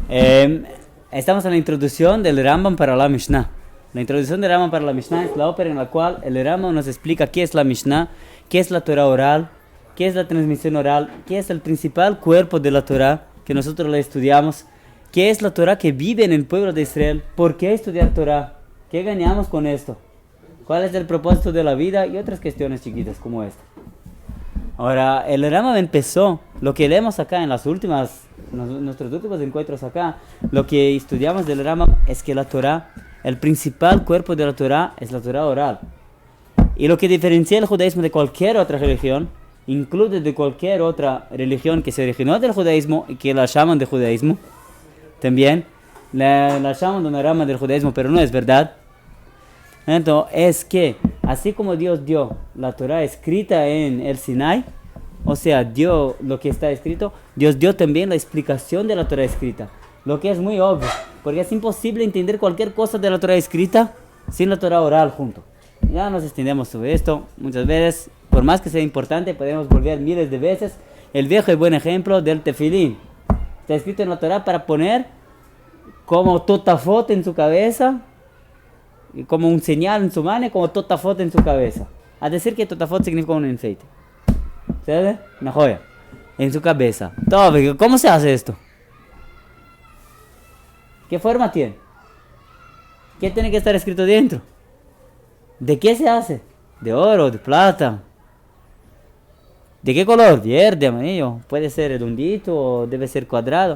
Eh, Estamos en la introducción del Rambam para la Mishnah. La introducción del Rambam para la Mishnah es la ópera en la cual el Rambam nos explica qué es la Mishnah, qué es la Torah oral, qué es la transmisión oral, qué es el principal cuerpo de la Torah que nosotros la estudiamos, qué es la Torah que vive en el pueblo de Israel, por qué estudiar Torah, qué ganamos con esto, cuál es el propósito de la vida y otras cuestiones chiquitas como esta. Ahora, el Rambam empezó, lo que leemos acá en las últimas, nuestros últimos encuentros acá, lo que estudiamos del Rambam es que la Torah, el principal cuerpo de la Torah es la Torah oral. Y lo que diferencia el judaísmo de cualquier otra religión, incluso de cualquier otra religión que se originó del judaísmo y que la llaman de judaísmo, también la llaman de una rama del judaísmo, pero no es verdad. Entonces, es que así como Dios dio la Torah escrita en el Sinai, o sea, dio lo que está escrito, Dios dio también la explicación de la Torah escrita, lo que es muy obvio, porque es imposible entender cualquier cosa de la Torah escrita sin la Torah oral junto. Ya nos extendemos sobre esto muchas veces, por más que sea importante, podemos volver miles de veces el viejo y buen ejemplo del tefilín. Está escrito en la Torah para poner como totafot en su cabeza, como un señal en su mano, como totafot en su cabeza. A decir que totafot significa un enfeite. ¿Sabes? Una joya. En su cabeza. Todo, ¿cómo se hace esto? ¿Qué forma tiene? ¿Qué tiene que estar escrito dentro? ¿De qué se hace? ¿De oro? ¿De plata? ¿De qué color? Verde, amarillo. Puede ser redondito o debe ser cuadrado.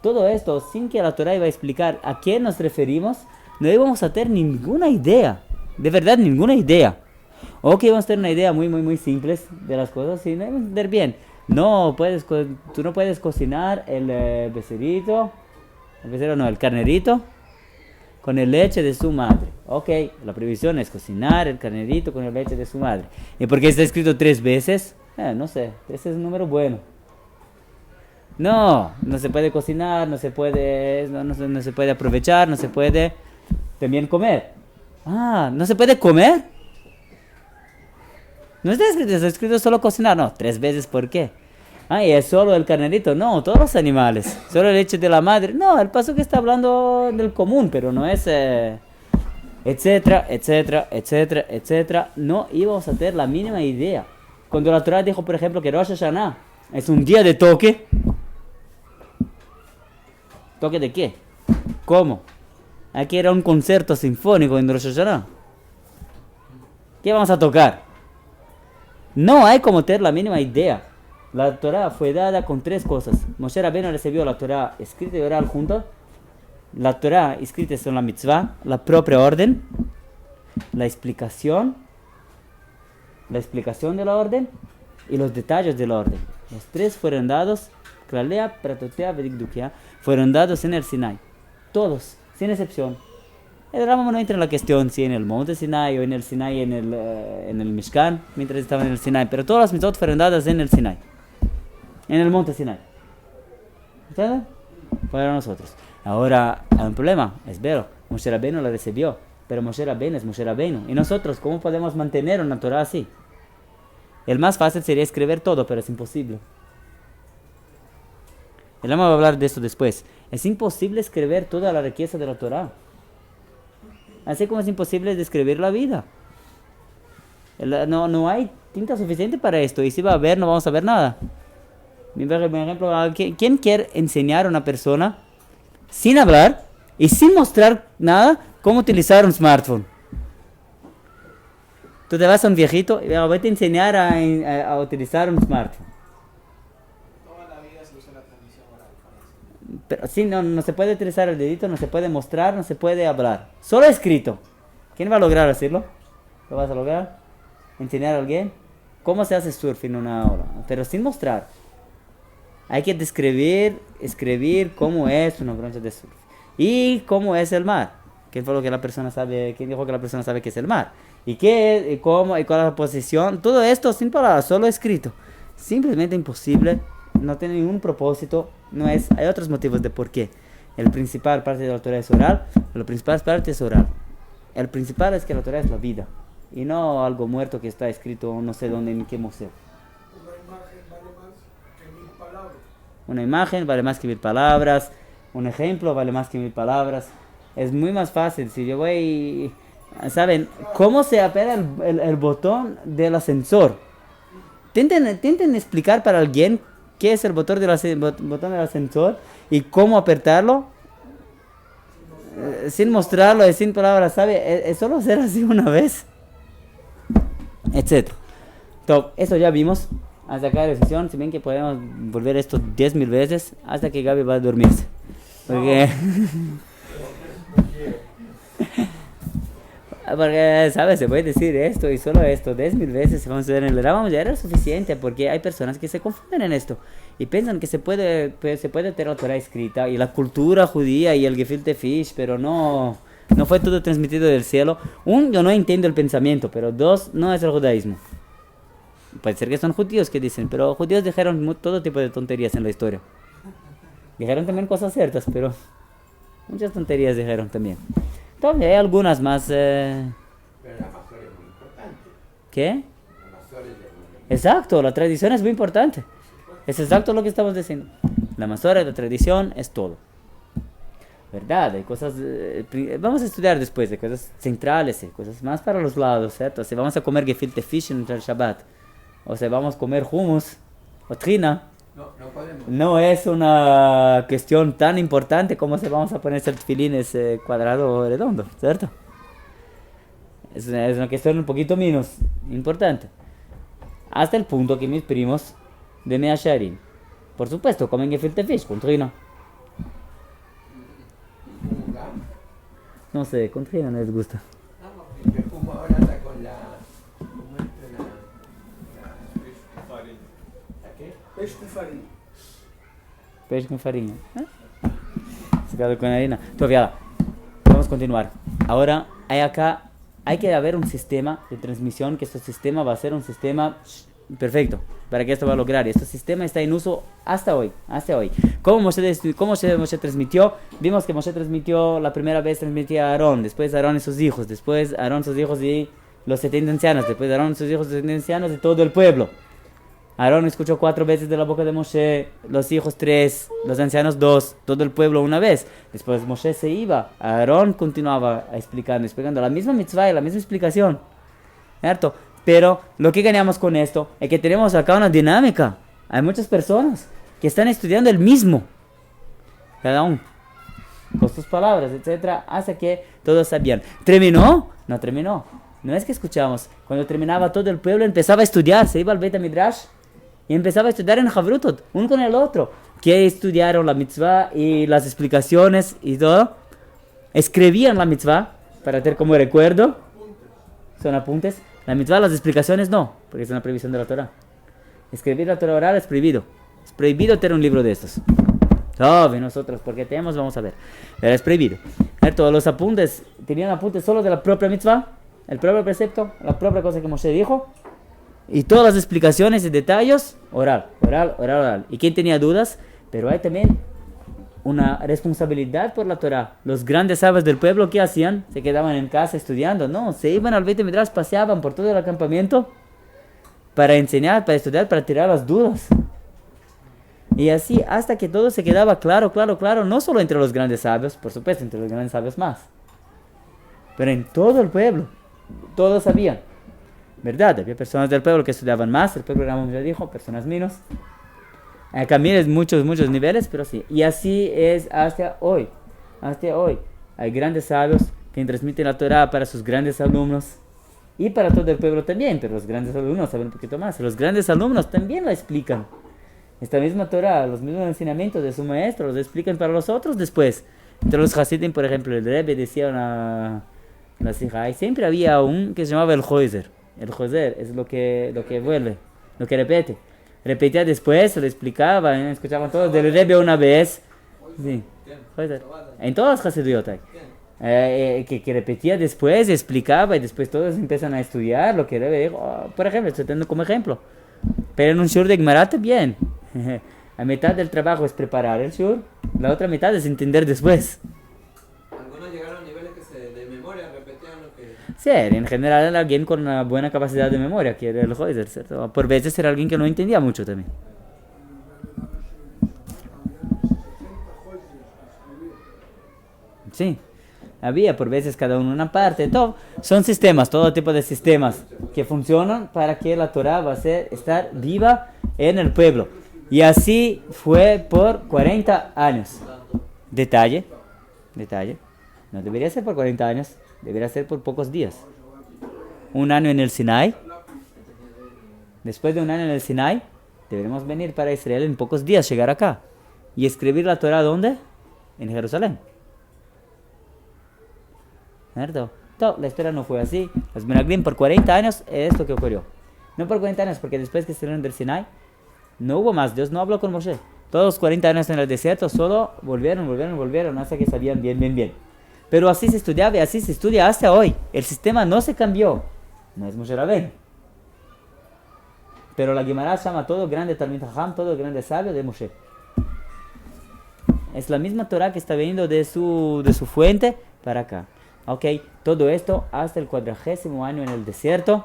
Todo esto, sin que la Torah iba a explicar a qué nos referimos, no íbamos a tener ninguna idea, de verdad ninguna idea. O que íbamos a tener una idea muy simple de las cosas y no íbamos a entender bien. Tú no puedes cocinar el becerrito, el carnerito con el leche de su madre. Ok, la prohibición es cocinar el carnerito con el leche de su madre. ¿Y por qué está escrito 3 veces? No sé, 3 es un número bueno. No se puede cocinar, no se puede aprovechar, no se puede también comer. ¿No se puede comer? No está escrito solo cocinar, no, 3 veces, ¿por qué? Y es solo el carnerito, no, todos los animales, solo el leche de la madre, no, el paso que está hablando del común, pero no es, etcétera, no íbamos a tener la mínima idea. Cuando la Torah dijo, por ejemplo, que Rosh Hashanah es un día de toque, ¿toque de qué? ¿Cómo? Aquí era un concierto sinfónico en Rosh Hashanah. ¿Qué vamos a tocar? No hay como tener la mínima idea. La Torah fue dada con 3 cosas. Moshe Rabbeinu recibió la Torah escrita y oral juntos. La Torah escrita es la mitzvah, la propia orden, la explicación de la orden y los detalles de la orden. Los 3 fueron dados, Klalea, Pratotea, Vedikdukia, fueron dados en el Sinai. Todos, sin excepción. El Rambam no entra en la cuestión si en el monte Sinai o en el Sinai en el Mishkan, mientras estaba en el Sinai, pero todas las mitzvot fueron dadas en el Sinai, en el monte Sinai. ¿Entienden? Para nosotros. Ahora, hay un problema, es vero, Moshe Rabbeinu la recibió, pero Moshe Rabbeinu es Moshe Rabbeinu. ¿Y nosotros cómo podemos mantener una Torah así? El más fácil sería escribir todo, pero es imposible. El Rambam va a hablar de esto después. Es imposible escribir toda la riqueza de la Torah. Así como es imposible describir la vida. No hay tinta suficiente para esto. Y si va a haber, no vamos a ver nada. Por ejemplo, ¿quién quiere enseñar a una persona sin hablar y sin mostrar nada cómo utilizar un smartphone? Tú te vas a un viejito y voy a enseñar a utilizar un smartphone. Toda la vida se usa la transmisión oral, parece. Pero sí, no se puede utilizar el dedito, no se puede mostrar, no se puede hablar. Solo escrito. ¿Quién va a lograr hacerlo? ¿Lo vas a lograr? ¿Enseñar a alguien? ¿Cómo se hace surf en una hora? Pero sin mostrar. Hay que escribir cómo es una prancha de surf. Y cómo es el mar. ¿Quién dijo que la persona sabe qué es el mar? ¿Y qué? ¿Y cómo? ¿Y cuál es la posición? Todo esto sin palabras, solo escrito. Simplemente imposible. No tiene ningún propósito. Hay otros motivos de por qué. El principal parte de la Torah es oral. La principal parte es oral. El principal es que la Torah es la vida. Y no algo muerto que está escrito no sé dónde ni qué museo. Una imagen vale más que 1000 palabras. Una imagen vale más que 1000 palabras. Un ejemplo vale más que 1000 palabras. Es muy más fácil. Si yo voy... ¿Saben cómo se aprieta el botón del ascensor? Intenten explicar para alguien qué es el botón botón del ascensor y cómo apretarlo sin mostrarlo y sin palabras, ¿sabe? Es solo hacer así una vez, etc. Entonces, eso ya vimos hasta acá la sesión. Si ven que podemos volver esto 10.000 veces hasta que Gaby va a dormirse. Porque... Porque, ¿sabes? Se puede decir esto y solo esto 10.000 veces. Si vamos a ver en el Rambam ya era suficiente, porque hay personas que se confunden en esto y piensan que se puede tener la Torah escrita y la cultura judía y el gefilte fish, pero no fue todo transmitido del cielo. Yo no entiendo el pensamiento, pero dos, no es el judaísmo. Puede ser que son judíos que dicen, pero judíos dijeron todo tipo de tonterías en la historia. Dijeron también cosas ciertas, pero muchas tonterías dijeron también. Entonces hay algunas más... Pero la Masora es muy importante. ¿Qué? La Masora es muy... Exacto, la tradición es muy importante. Es exacto lo que estamos diciendo. La Masora y la tradición es todo. ¿Verdad? Hay cosas... vamos a estudiar después de cosas centrales, cosas más para los lados, ¿cierto? Si vamos a comer gefilte fish en el Shabbat, o si vamos a comer hummus o trina, No podemos. no es una cuestión tan importante como si vamos a ponerse el tefilín cuadrado o redondo, ¿cierto? Es una cuestión un poquito menos importante. Hasta el punto que mis primos de Mea Shearim, por supuesto, comen gefilte fish con trina. No sé, con trina no les gusta. El humo ahora anda con la... ¿Cómo es? ¿La qué? Peixe com farinha. Peixe con farina. Secado con harina. Todavía, vamos a continuar. Ahora, hay que haber un sistema de transmisión, que este sistema va a ser un sistema perfecto para que esto va a lograr. Este sistema está en uso hasta hoy. ¿Cómo Moshe transmitió? Vimos que Moshe transmitió, la primera vez transmitía a Aarón, después Aarón y sus hijos, después Aarón, sus hijos y los 70 ancianos, después Aarón, sus hijos, los 70 ancianos y todo el pueblo. Aarón escuchó 4 veces de la boca de Moshe, los hijos 3, los ancianos 2, todo el pueblo una vez. Después Moshe se iba, Aarón continuaba explicando la misma mitzvah y la misma explicación, ¿cierto? Pero lo que ganamos con esto es que tenemos acá una dinámica. Hay muchas personas que están estudiando el mismo, cada uno, con sus palabras, etcétera, hasta que todos sabían. ¿Terminó? No terminó. No es que escuchamos. Cuando terminaba, todo el pueblo empezaba a estudiar, se iba al Beit HaMidrash y empezaba a estudiar en Havrutot, uno con el otro, que estudiaron la mitzvah y las explicaciones y todo. Escribían la mitzvah para tener como recuerdo. Son apuntes. La mitzvah, las explicaciones no, porque es una prohibición de la Torah. Escribir la Torah oral es prohibido. Es prohibido tener un libro de estos. Y nosotros, porque tenemos, vamos a ver. Pero es prohibido. Todos los apuntes, tenían apuntes solo de la propia mitzvah, el propio precepto, la propia cosa que Moshe dijo. Y todas las explicaciones y detalles, oral. ¿Y quién tenía dudas? Pero hay también una responsabilidad por la Torah. Los grandes sabios del pueblo, ¿qué hacían? Se quedaban en casa estudiando. No, se iban al Beit HaMidrash, paseaban por todo el acampamento para enseñar, para estudiar, para tirar las dudas. Y así hasta que todo se quedaba claro, no solo entre los grandes sabios, por supuesto, entre los grandes sabios más, pero en todo el pueblo. Todos sabían, ¿verdad? Había personas del pueblo que estudiaban más, el pueblo, como ya dijo, personas menos. Acá miren muchos niveles, pero sí. Y así es hasta hoy. Hay grandes sabios que transmiten la Torah para sus grandes alumnos y para todo el pueblo también, pero los grandes alumnos saben un poquito más. Los grandes alumnos también la explican. Esta misma Torah, los mismos enseñamientos de su maestro, los explican para los otros después. Entre los Hasidim, por ejemplo, el Rebbe decía una sija, y siempre había un que se llamaba el Joizer. El Joizer es lo que vuelve, lo que repite. Repetía después, se lo explicaba, escuchaban todos del Rebbe una vez. Sí, Joizer. En todas las Hasidiyot hay. Que repetía después, explicaba y después todos empiezan a estudiar lo que el Rebbe dijo. Por ejemplo, estoy teniendo como ejemplo. Pero en un shur de Gemara también. La mitad del trabajo es preparar el shur, la otra mitad es entender después. Algunos llegaron a niveles que de memoria repetían lo que... Sí, en general era alguien con una buena capacidad de memoria, que era el Joizer, ¿cierto? Por veces era alguien que no entendía mucho también. Sí. Había por veces cada uno una parte. Todo. Son sistemas, todo tipo de sistemas que funcionan para que la Torah va a estar viva en el pueblo. Y así fue por 40 años. Detalle. No debería ser por 40 años, debería ser por pocos días. Un año en el Sinai. Después de un año en el Sinai, deberemos venir para Israel en pocos días, llegar acá. Y escribir la Torah, ¿dónde? En Jerusalén. ¿Cierto? La historia no fue así. Los Menaglim por 40 años es esto que ocurrió. No por 40 años, porque después que salieron del Sinai, no hubo más. Dios no habló con Moshe. Todos los 40 años en el desierto solo volvieron hasta que sabían bien. Pero así se estudiaba y así se estudia hasta hoy. El sistema no se cambió. No es Moshe Rabén. Pero la Gemara llama todo grande Talmid Jajam, todo grande sabio de Moshe. Es la misma Torah que está viniendo de su fuente para acá. Ok, todo esto hasta el 40º año en el desierto,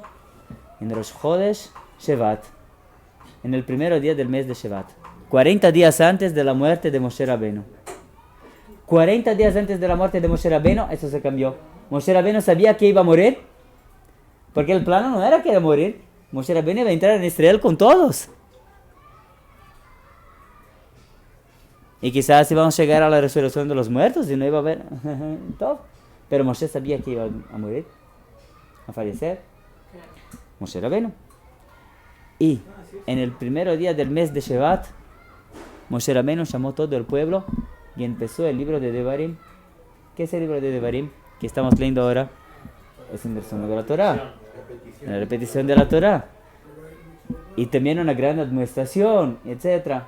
en Rosh Chodesh Shevat, en el primer día del mes de Shevat. 40 días antes de la muerte de Moshe Rabbeinu. 40 días antes de la muerte de Moshe Rabbeinu, eso se cambió. Moshe Rabbeinu sabía que iba a morir, porque el plano no era que iba a morir. Moshe Rabbeinu iba a entrar en Israel con todos. Y quizás íbamos a llegar a la resurrección de los muertos y no iba a haber todo. Pero Moshe sabía que iba a morir, a fallecer. Moshe Rabbeinu. Y en el primer día del mes de Shevat, Moshe Rabbeinu llamó todo el pueblo y empezó el libro de Devarim. ¿Qué es el libro de Devarim que estamos leyendo ahora? Es un resumen de la Torah. La repetición de la Torah. Y también una gran administración, etc.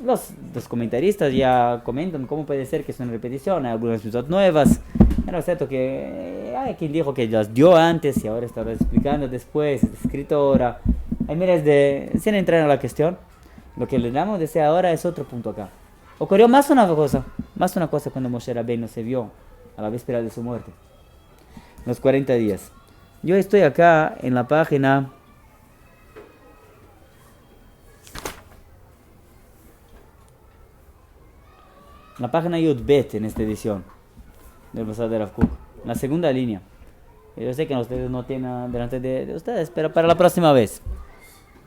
Los comentaristas ya comentan cómo puede ser que es una repetición. Hay algunas cosas nuevas. Pero es cierto que hay quien dijo que las dio antes y ahora está explicando después, es escrito ahora. Hay miles sin entrar en la cuestión, lo que le damos de ahora es otro punto acá. Ocurrió más una cosa cuando Moshe Rabbeinu se vio a la víspera de su muerte. Los 40 días. Yo estoy acá en la página Yud Bet en esta edición del Basar de Rav Kook, la segunda línea. Yo sé que ustedes no tienen delante de ustedes, pero para la próxima vez.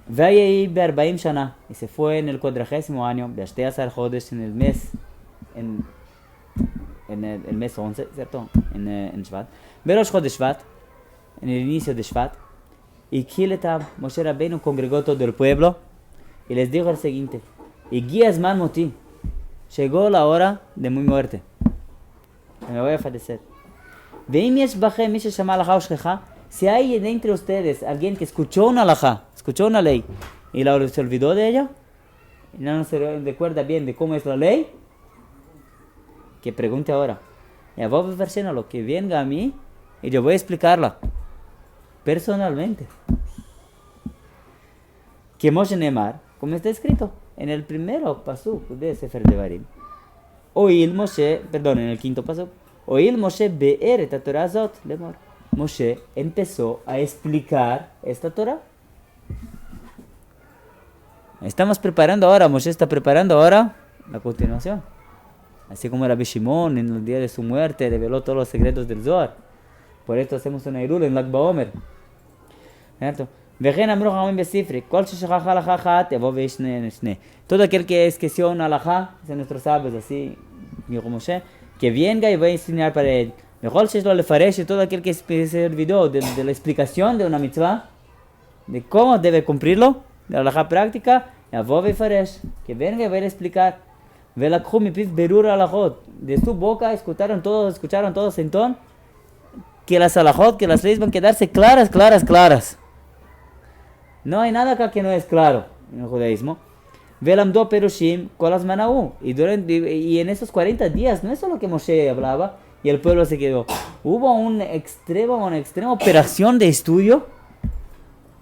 Vayei be'arba'im shana, y se fue en el 40º año, be'ashtei asar chodesh, en el mes, en el mes 11, ¿cierto? En Shvat. Berosh chodesh Shvat, en el inicio de Shvat, y Kiletab, Moshe Rabbeinu congregó todo el pueblo, y les dijo el siguiente: Igi Zman Moti, llegó la hora de mi muerte. Me voy a fallecer. Si hay entre ustedes alguien que escuchó una halajá, escuchó una ley, y se olvidó de ella, y no se recuerda bien de cómo es la ley, que pregunte ahora. Ya voy a versionar lo que venga a mí, y yo voy a explicarla personalmente. Que Moshe Neymar, como está escrito en el primero pasuk de Sefer Devarim. En el quinto pasuk. Oil Moshe be'er et Torah zot lemor. Moshe empezó a explicar esta Torah. Moshe está preparando ahora la continuación. Así como Rabbi Shimon en el día de su muerte reveló todos los secretos del Zohar. Por esto hacemos una Irul en Lag BaOmer. ¿Cierto? Todo aquel que esqueció una halajá, de nuestros sabios, así, dijo Moshe, que venga y voy a enseñar para él. Todo aquel que se olvidó de la explicación de una mitzvah, de cómo debe cumplirlo, de la halajá práctica, que venga y voy a explicar. De su boca escucharon todos entonces que las halajot, que las leyes van a quedarse claras. No hay nada acá que no es claro en el judaísmo. Velamdo perushim kolas manaú. Y en esos 40 días, no es solo que Moshe hablaba y el pueblo se quedó. Hubo una extrema operación de estudio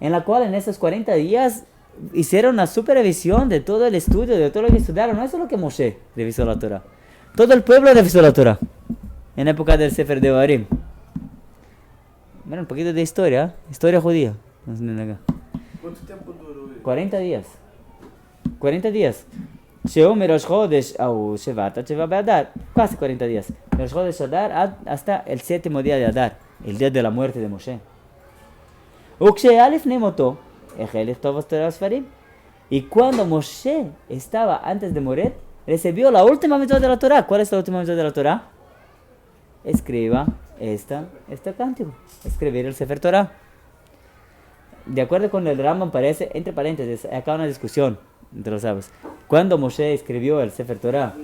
en la cual en esos 40 días hicieron una supervisión de todo el estudio, de todo lo que estudiaron. No es solo que Moshe revisó la Torah. Todo el pueblo revisó la Torah en la época del Sefer Devarim. Bueno, un poquito de historia judía. ¿Cuánto tiempo duró? 40 días. 40 días. Sheu Merosh Chodesh au Shevat Sheva Be'adar, casi 40 días. Merosh Chodesh Adar hasta el séptimo día de Adar, el día de la muerte de Moshe. Ukshe Alef Nemoto, Ejel Tovos Torah Sfarim. Y cuando Moshe estaba antes de morir, recibió la última mitzvah de la Torah. ¿Cuál es la última mitzvah de la Torah? Escriba este cántico. Escribir el Sefer Torah. De acuerdo con el Rambam parece, entre paréntesis, acá una discusión entre los sabios. Cuando Moshe escribió el Sefer Torah,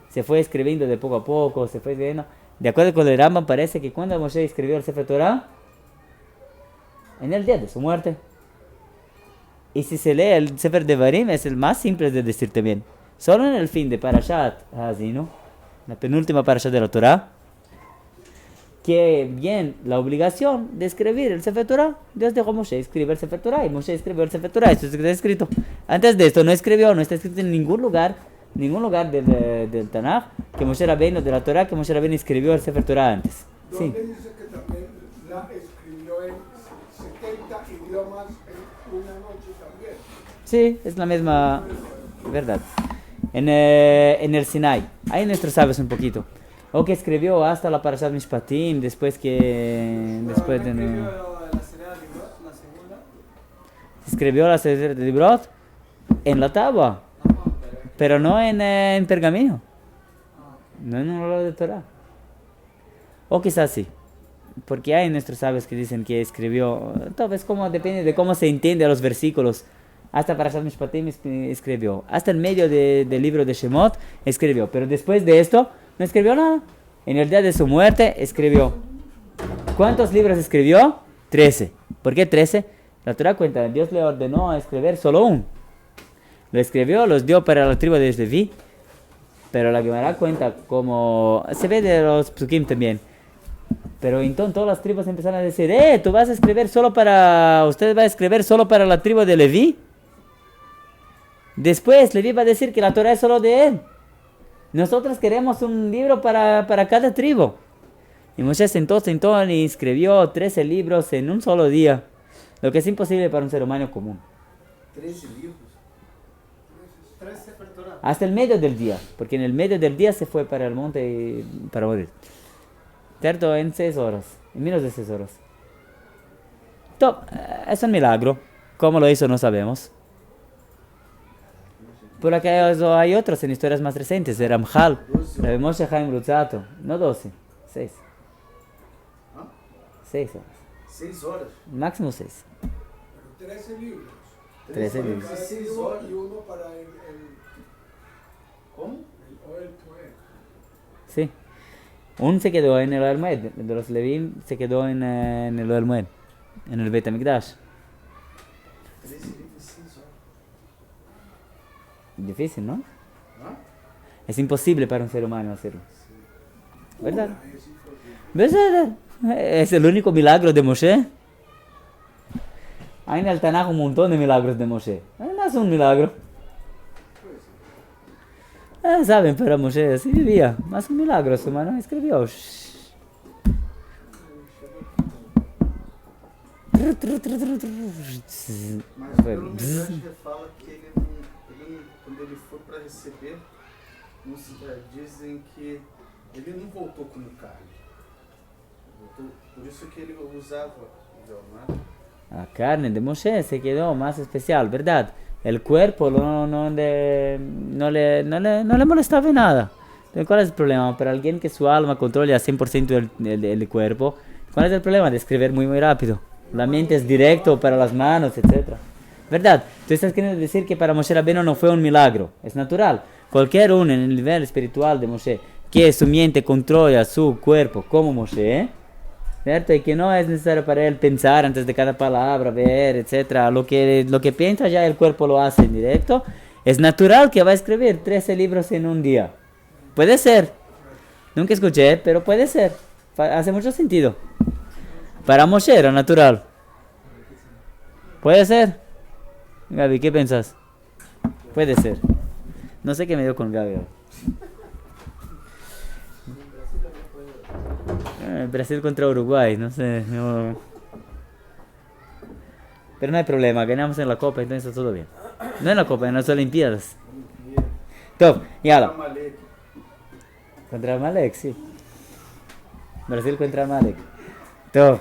se fue escribiendo de poco a poco, se fue escribiendo. De acuerdo con el Rambam parece que cuando Moshe escribió el Sefer Torah, en el día de su muerte. Y si se lee el Sefer Devarim, es el más simple de decir también. Solo en el fin de Parashat Hazinu, la penúltima Parashat de la Torah, que bien la obligación de escribir el Sefer Torah. Dios dejó a Moshe escribir el Sefer Torah y Moshe escribió el Sefer Torah. Esto está escrito. Antes de esto no escribió, no está escrito en ningún lugar del Tanaj, que Moshe Rabbeinu de la Torah, que Moshe Rabbeinu escribió el Sefer Torah antes. Sí. ¿Dónde dice que también la escribió en 70 idiomas en una noche también? Sí, es la misma verdad. En el Sinai. Ahí nuestros sabes un poquito. O que escribió hasta la Parashat Mishpatim, después de... La segunda. Escribió la Sefer de Librot en la tabla, pero no en pergamino. No en un rollo de Torah. O quizás sí. Porque hay nuestros sabios que dicen que escribió... Todo es como depende de cómo se entiende a los versículos. Hasta Parashat Mishpatim escribió. Hasta el medio del libro de Shemot escribió. Pero después de esto... no escribió nada. En el día de su muerte escribió. ¿Cuántos libros escribió? 13. ¿Por qué 13? La Torah cuenta, Dios le ordenó a escribir solo uno. Lo escribió, los dio para la tribu de Leví. Pero la Gemara cuenta como... se ve de los psukim también. Pero entonces todas las tribus empezaron a decir, tú vas a escribir solo para... usted va a escribir solo para la tribu de Leví. Después Leví va a decir que la Torah es solo de él. Nosotros queremos un libro para cada tribu. Y Moshe sentó y escribió 13 libros en un solo día. Lo que es imposible para un ser humano común. 13 libros. 13 Sefer Torah. Hasta el medio del día. Porque en el medio del día se fue para el monte y para morir. ¿Cierto? En 6 horas. En menos de 6 horas. Top, es un milagro. ¿Cómo lo hizo? No sabemos. Por acá hay otros en historias más recientes. De Ramjal, Rabbi Moshe Chaim Luzzatto. No 12, 6. 6 horas. 6 horas. Máximo 6. Pero 13 libros. 13 libros. Cada 6 tribu horas. y uno para ¿Cómo? el Oel Poel. Sí. Un se quedó en el Ohel Moed. De los Levim se quedó en el Ohel Moed. En el Bet HaMikdash. 13 libros, 6 horas. Difícil, ¿no? ¿Ah? Es imposible para un ser humano hacerlo. ¿Verdad? Es imposible. ¿Verdad? Es el único milagro de Moshe. Hay en el Tanaj un montón de milagros de Moshe. No es un milagro. Saben, pero Moshe así vivía. Más un milagro, su mano escribió. Mas pelo Midrash fala que quando ele foi para receber, dizem que ele não voltou como carne. Por isso que ele usava o véu, não é? La carne de Moshe se quedó más especial, ¿verdad? El cuerpo no le molestaba en nada. Entonces, ¿cuál es el problema? Para alguien que su alma controle al 100% el cuerpo, ¿cuál es el problema? De escribir muy rápido. La mente es directo para las manos, etc. ¿Verdad? Tú estás queriendo decir que para Moshe Rabbeinu no fue un milagro. Es natural. Cualquier uno en el nivel espiritual de Moshe, que su mente controla su cuerpo como Moshe, ¿cierto? Y que no es necesario para él pensar antes de cada palabra, ver, etc. Lo que piensa ya el cuerpo lo hace en directo. Es natural que va a escribir 13 libros en un día. Puede ser. Nunca escuché, pero puede ser. Hace mucho sentido. Para Moshe era natural. Puede ser. Gaby, ¿qué piensas? Puede ser. No sé qué me dio con Gaby. Brasil contra Uruguay, no sé. No. Pero no hay problema, ganamos en la Copa, entonces está todo bien. No en la Copa, en las Olimpiadas. Top, yala. Amalek. Contra Amalek, sí. Brasil contra Amalek. Top.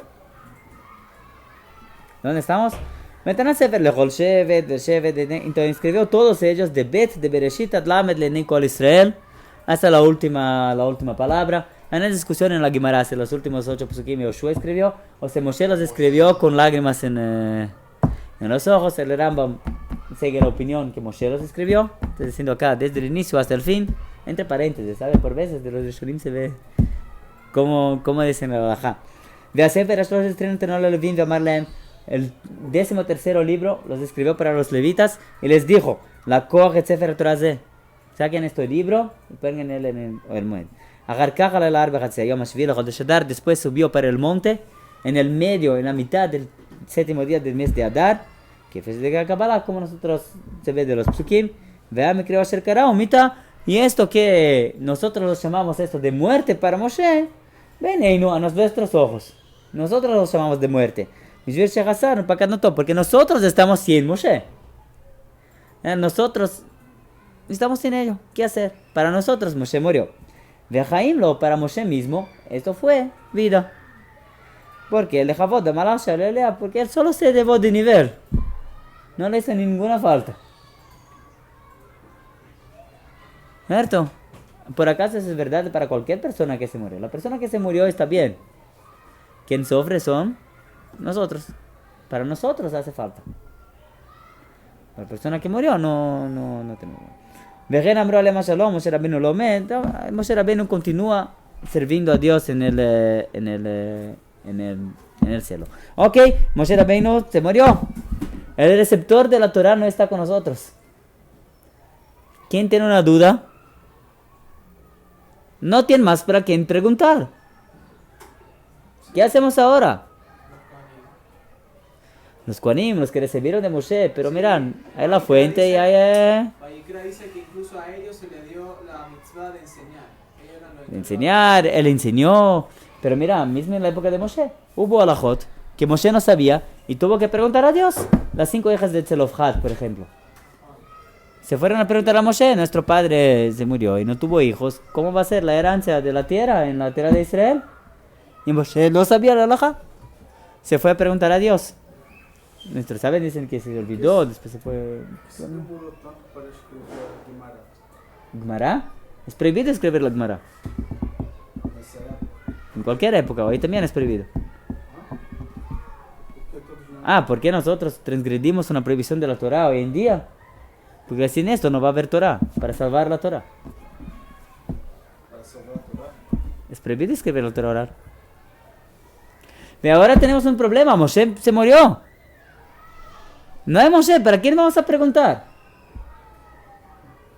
¿Dónde estamos? Metan Sefer Lechol Shevet, Shevet, entonces escribió todos ellos de Bet, de Bereshit, Adlamed, Lenin, Kol Israel, hasta la última palabra. Hay una discusión en la Gemara si los últimos 8 psukim Yoshua escribió, o si Moshe los escribió con lágrimas en los ojos. El Rambam sigue la opinión que Moshe los escribió. Estoy diciendo acá, desde el inicio hasta el fin, entre paréntesis, ¿sabe? Por veces de los Rishonim se ve cómo dicen la halajá. De Sefer Ashlosh Estrenot no le Levim de Amarleem. El 13º libro los escribió para los levitas y les dijo: La coge Sefer Torah Ze. Saquen este libro y pongan él en el monte. Agar caja la larva Yom Hashvi Chodesh Adar. Después subió para el monte, en el medio, en la mitad del 7º día del mes de Adar, que fue de Kabbalah, como nosotros se ve de los psukim. Vea, me creo hacer cara mita. Y esto que nosotros los llamamos esto de muerte para Moshe, ven ahí no, a nuestros ojos. Nosotros los llamamos de muerte. Porque nosotros estamos sin Moshe. Nosotros estamos sin ello. ¿Qué hacer? Para nosotros Moshe murió. Vejaimlo, para Moshe mismo, esto fue vida. Porque el Javot de Malasha le lea, porque él solo se debó de nivel. No le hizo ninguna falta. ¿Cierto? Por acaso eso es verdad para cualquier persona que se murió. La persona que se murió está bien. Quien sufre son nosotros. Para nosotros hace falta. La persona que murió no tenemos. Vejen amro ale mashalom, Moshe Rabbeinu lo met. Moshe Rabbeinu continúa sirviendo a Dios en el cielo. Ok, Moshe Rabbeinu se murió. El receptor de la Torah no está con nosotros. ¿Quién tiene una duda? No tiene más para quien preguntar. ¿Qué hacemos ahora? Los Kohanim, los que recibieron de Moshe, pero miran, hay la fuente y hay... Vayikra dice que incluso a ellos se le dio la mitzvah de enseñar. Ellos eran los enseñar, él enseñó. Pero mira, mismo en la época de Moshe, hubo alajot que Moshe no sabía y tuvo que preguntar a Dios. Las 5 hijas de Tzelofhad, por ejemplo. Se fueron a preguntar a Moshe: nuestro padre se murió y no tuvo hijos. ¿Cómo va a ser la herencia de la tierra en la tierra de Israel? Y Moshe no sabía la halajá. Se fue a preguntar a Dios. Nuestros sabios dicen que se olvidó, después se fue... Se demorou tanto para escrever a Gemara. ¿Gemara? Es prohibido escribir la Gemara. Nessa época. En cualquier época, hoy también es prohibido. Porque todos não... Ah, ¿por qué nosotros transgredimos una prohibición de la Torah hoy en día? Porque sin esto no va a haber Torah, para salvar la Torah. Para salvar a Torá. Es prohibido escribir la Torah oral. Y ahora tenemos un problema: Moshe se murió. No hay Moshe, ¿para quién vamos a preguntar?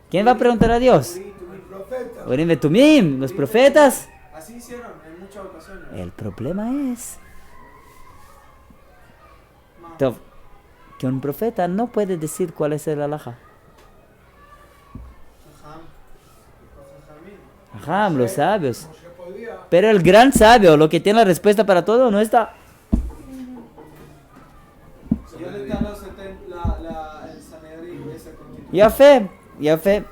¿Quién va a preguntar a Dios? Turi, turi. El profeta. Urim Betumim, los profetas. Así hicieron en muchas ocasiones. El problema es Ma, que un profeta no puede decir cuál es el halajá. Jajam. Jajamín. Ajá, los sabios. No se podía. Pero el gran sabio, lo que tiene la respuesta para todo, no está. ¿Y dónde están los el Sanedrín, esa constitución? Ya fe.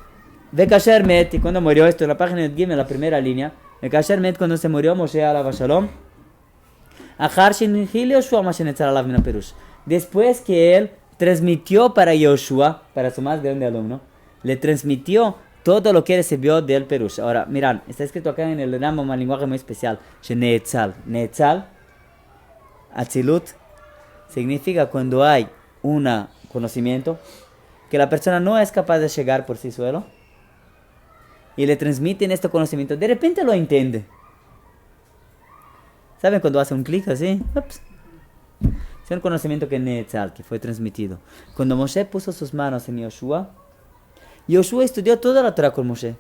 De Kasher Met, y cuando murió, esto en la página de Gimel, en la primera línea. De Kasher Met, cuando se murió Moshe alav shalom. Achar shenhil Yoshua ma shenetzar alav min haperush. Después que él transmitió para Yoshua, para su más grande alumno, le transmitió todo lo que recibió del Perush. Ahora, miran, está escrito acá en el Rambam, un lenguaje muy especial. Shenetzal. Netzal, Atzilut, significa cuando hay un conocimiento que la persona no es capaz de llegar por sí solo y le transmiten este conocimiento, de repente lo entiende. ¿Saben cuando hace un clic así? Ups. Es un conocimiento que Netzal, que fue transmitido. Cuando Moshe puso sus manos en Yoshua, Yoshua estudió toda la Torah con Moshe,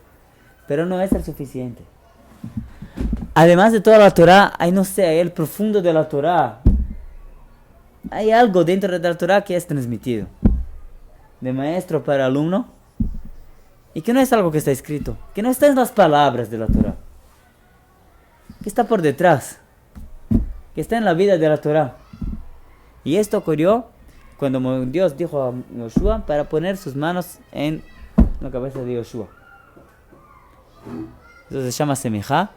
pero no es el suficiente. Además de toda la Torah, hay el profundo de la Torah. Hay algo dentro de la Torah que es transmitido de maestro para alumno y que no es algo que está escrito, que no está en las palabras de la Torah, que está por detrás, que está en la vida de la Torah. Y esto ocurrió cuando Dios dijo a Yoshua para poner sus manos en la cabeza de Yoshua. Eso se llama semijá.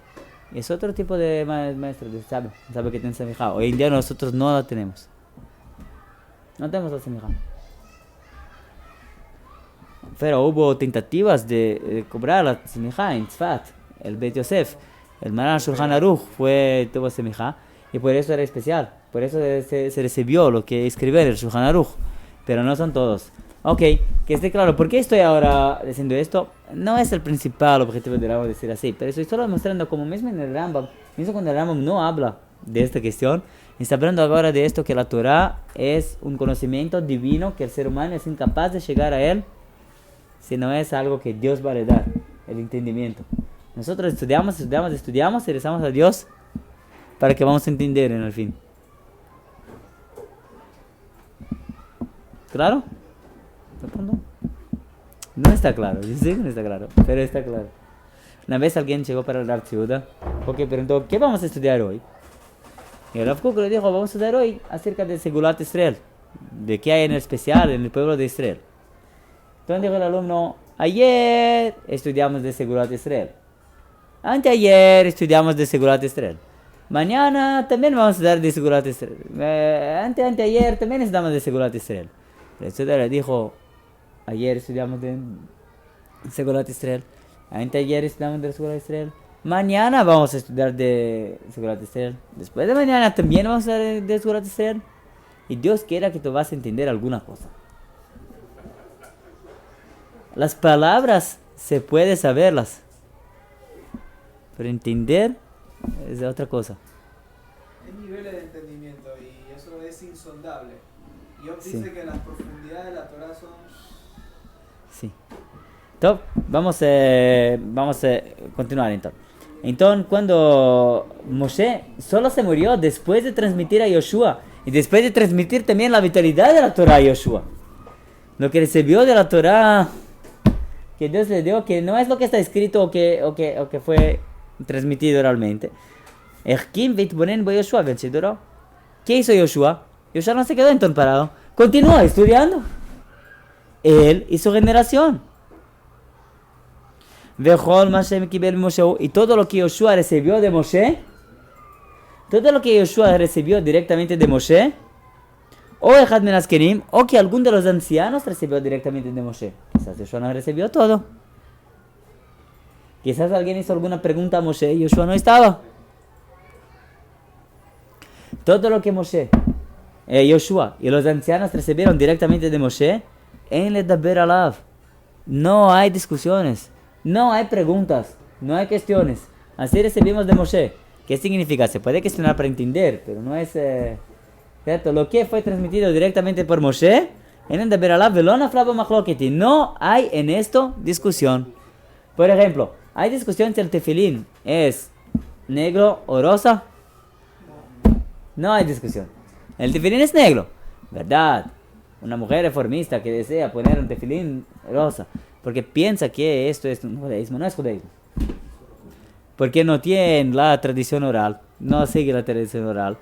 Y es otro tipo de maestro, sabe que tiene semijá. Hoy en día nosotros no la tenemos. No tenemos la semijá. Pero hubo tentativas de cobrar la semijá en Tzfat, el Bet Yosef. El Maran Shulchan Aruch tuvo semijá y por eso era especial. Por eso se recibió lo que escribió en el Shulchan Aruch. Pero no son todos. Ok, que esté claro. ¿Por qué estoy ahora diciendo esto? No es el principal objetivo del Rambam decir así. Pero estoy solo mostrando como mismo en el Rambam. Mismo cuando el Rambam no habla de esta cuestión. Está hablando ahora de esto que la Torah es un conocimiento divino que el ser humano es incapaz de llegar a él si no es algo que Dios va a dar, el entendimiento. Nosotros estudiamos y rezamos a Dios para que vamos a entender en el fin. ¿Claro? No está claro, yo sé que no está claro, pero está claro. Una vez alguien llegó para el Rav Tzviuda porque preguntó, ¿qué vamos a estudiar hoy? Y el Rav Kook le dijo, vamos a estudiar hoy acerca de Segulat Israel, de qué hay en especial en el pueblo de Israel. Entonces dijo el alumno, ayer estudiamos de Segulat Israel. Anteayer estudiamos de Segulat Israel. Mañana también vamos a estudiar de Segulat Israel. Anteayer también estudiamos de Segulat Israel. El estudiante le dijo, ayer estudiamos de Segulat Israel. Anteayer estudiamos de Segulat Israel. Mañana vamos a estudiar de Segulat Israel. Después de mañana también vamos a estudiar de Segulat Israel. Y Dios quiera que tú vas a entender alguna cosa. Las palabras se puede saberlas, pero entender es otra cosa. Hay niveles de entendimiento y eso es insondable. Job Sí. dice que las profundidades de la Torah son... Sí. Entonces, vamos a continuar entonces. Entonces, cuando Moshe solo se murió después de transmitir a Yoshua y después de transmitir también la vitalidad de la Torah a Yoshua. Lo que recibió de la Torah que Dios le dio, que no es lo que está escrito o que fue transmitido realmente. ¿Qué hizo Yoshua? Yoshua no se quedó entonces parado. Continuó estudiando. Él y su generación. Y todo lo que Yoshua recibió de Moshe, todo lo que Yoshua recibió directamente de Moshe, o Echad men Askenim, o que algún de los ancianos recibió directamente de Moshe. Quizás Yoshua no recibió todo. Quizás alguien hizo alguna pregunta a Moshe y Yoshua no estaba. Todo lo que Yoshua y los ancianos recibieron directamente de Moshe, en ledaber alav. No hay discusiones, no hay preguntas, no hay cuestiones. Así recibimos de Moshe. ¿Qué significa? Se puede cuestionar para entender, pero no es... ¿cierto? Lo que fue transmitido directamente por Moshe, en ledaber alav velona flavo machloketi. No hay en esto discusión. Por ejemplo, hay discusión si el tefilín es negro o rosa. No hay discusión. El tefilín es negro, ¿verdad? Una mujer reformista que desea poner un tefilín rosa porque piensa que esto es un judaísmo, no es judaísmo. Porque no tiene la tradición oral, no sigue la tradición oral,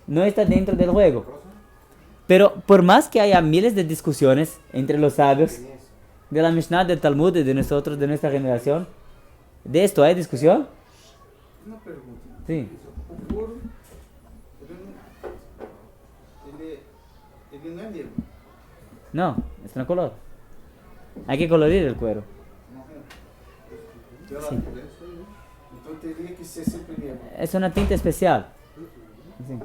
no está dentro del juego. Pero por más que haya miles de discusiones entre los sabios de la Mishnah, del Talmud y de nosotros, de nuestra generación, ¿de esto hay discusión? Uma pergunta. Sí. O couro, ele não é negro. No, es un color. Hay que colorir el cuero. Pela Sim. isso aí, né? Então teria que ser sempre negro. Es una tinta especial. Sí.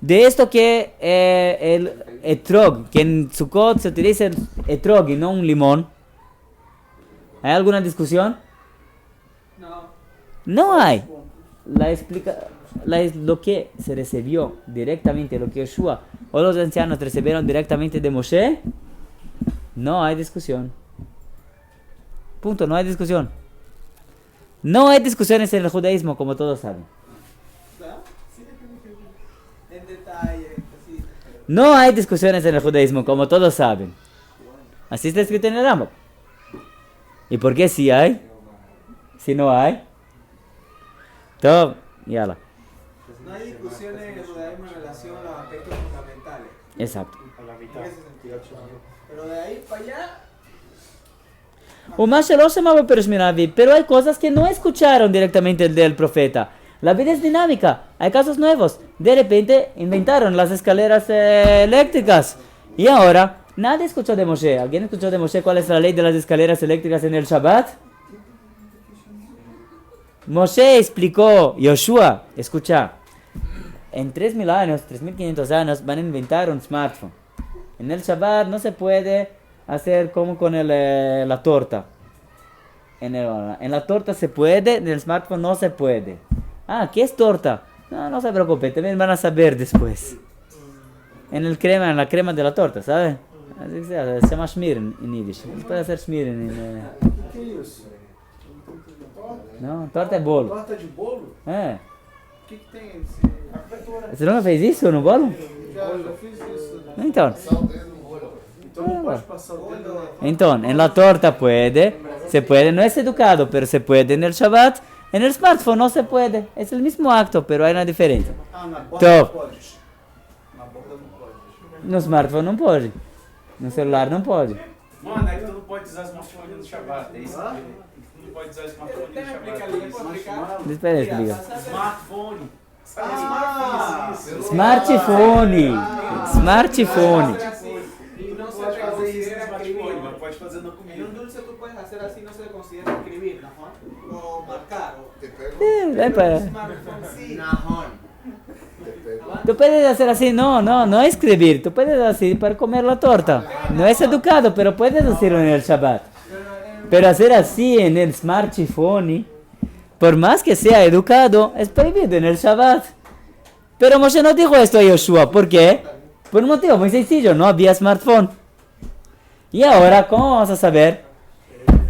De esto que el etrog, que en Sukkot se utiliza el etrog y no un limón, ¿hay alguna discusión? No. No hay. Lo que se recibió directamente, lo que Yoshua o los ancianos recibieron directamente de Moshe, no hay discusión. Punto, no hay discusión. No hay discusiones en el judaísmo, como todos saben. ¿Verdad? Sí, en detalle, en cositas. Pero... No hay discusiones en el judaísmo, como todos saben. Así está escrito en el Rambam. ¿Y por qué sí hay? Si no hay. Todo, yala. No hay discusiones en el judaísmo en relación a los aspectos fundamentales. Exacto. En ese sentido. Pero de ahí para allá, Umash lo llamaba Perush Miravi, pero hay cosas que no escucharon directamente del profeta. La vida es dinámica, hay casos nuevos. De repente inventaron las escaleras eléctricas. Y ahora, nadie escuchó de Moshe. ¿Alguien escuchó de Moshe cuál es la ley de las escaleras eléctricas en el Shabbat? Moshe explicó, Yoshua, escucha, en 3.000 años, 3.500 años, van a inventar un smartphone. En el Shabbat no se puede hacer como con la torta. En la torta se puede, en el smartphone no se puede. Ah, ¿qué es torta? No se preocupe, también van a saber después. En la crema de la torta, ¿sabe? Así que se llama schmier en yiddish. Se puede hacer schmier Que isso? No, torta é bolo. Torta de bolo? É. O que tem esse? Você nunca fez isso no bolo? Já fiz isso. Então. Então não pode passar o dedo na torta. Então, en la torta se puede, no es educado, pero se puede en el Shabbat. En el smartphone no se puede. Es el mismo acto, pero hay una diferencia. Ah, na borda Então, não pode. Na borda não pode. no smartphone não pode. No celular não pode. Mano, é que tu não pode usar smartphone no Shabbat, é isso? Tu não pode usar smartphone Déjame no explicar, Shabbat. ¿le puedo explicar? Espera, explica. Smartphone. Ah, Smartphone. Smartphone. Y no se Pode fazer isso no considera smartphone, escribir. mas pode fazer no En un comida. dulce tú puedes hacer así, no se considera escribir, ¿no? O marcar. É para... Smartphone, sí. Tú puedes hacer así, no escribir. Tú puedes así para comer la torta. No es educado, pero puedes hacerlo en el Shabbat. Pero hacer así en el smartphone, por más que sea educado, es prohibido en el Shabbat. Pero Moshe no dijo esto a Yoshua. ¿Por qué? Por un motivo muy sencillo, no había smartphone. Y ahora, ¿cómo vamos a saber?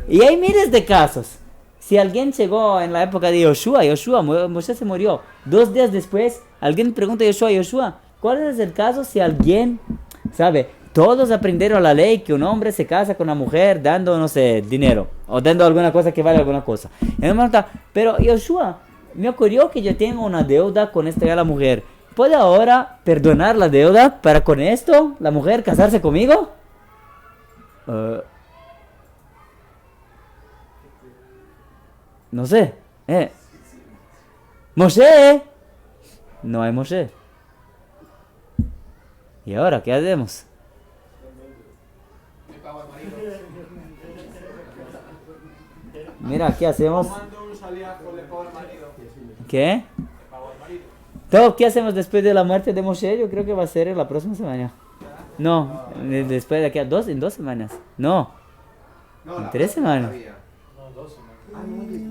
Y hay miles de casos. Si alguien llegó en la época de Yoshua, Moshe se murió. 2 días después, alguien pregunta a Yoshua, ¿cuál es el caso si alguien, sabe, todos aprendieron la ley que un hombre se casa con una mujer dando, no sé, dinero, o dando alguna cosa que vale alguna cosa? Y él me pregunta, pero Yoshua, me ocurrió que yo tengo una deuda con esta mujer. ¿Puede ahora perdonar la deuda para con esto la mujer casarse conmigo? No sé. Moshe. No hay Moshe. ¿Y ahora qué hacemos? Me pago al marido. Mira, ¿qué hacemos? Mando un saliajo, le pago al marido. ¿Qué? Le pago al marido. Todo, ¿qué hacemos después de la muerte de Moshe? Yo creo que va a ser en la próxima semana. No, después de aquí a en 2 semanas. No, en 3 semanas.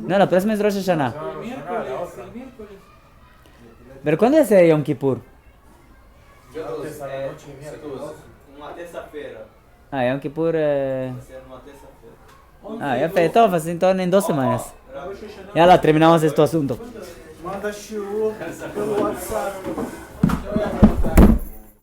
No, la próxima es Rosh Hashanah. El miércoles. ¿Pero cuándo es Yom Kippur? Uma terça-feira. Ah, Yom Kippur... Vai ser uma terça-feira. Ah, ya fue, entonces en 2 semanas. Ya la terminamos este asunto. Manda shiur pelo WhatsApp. Yo voy a preguntar.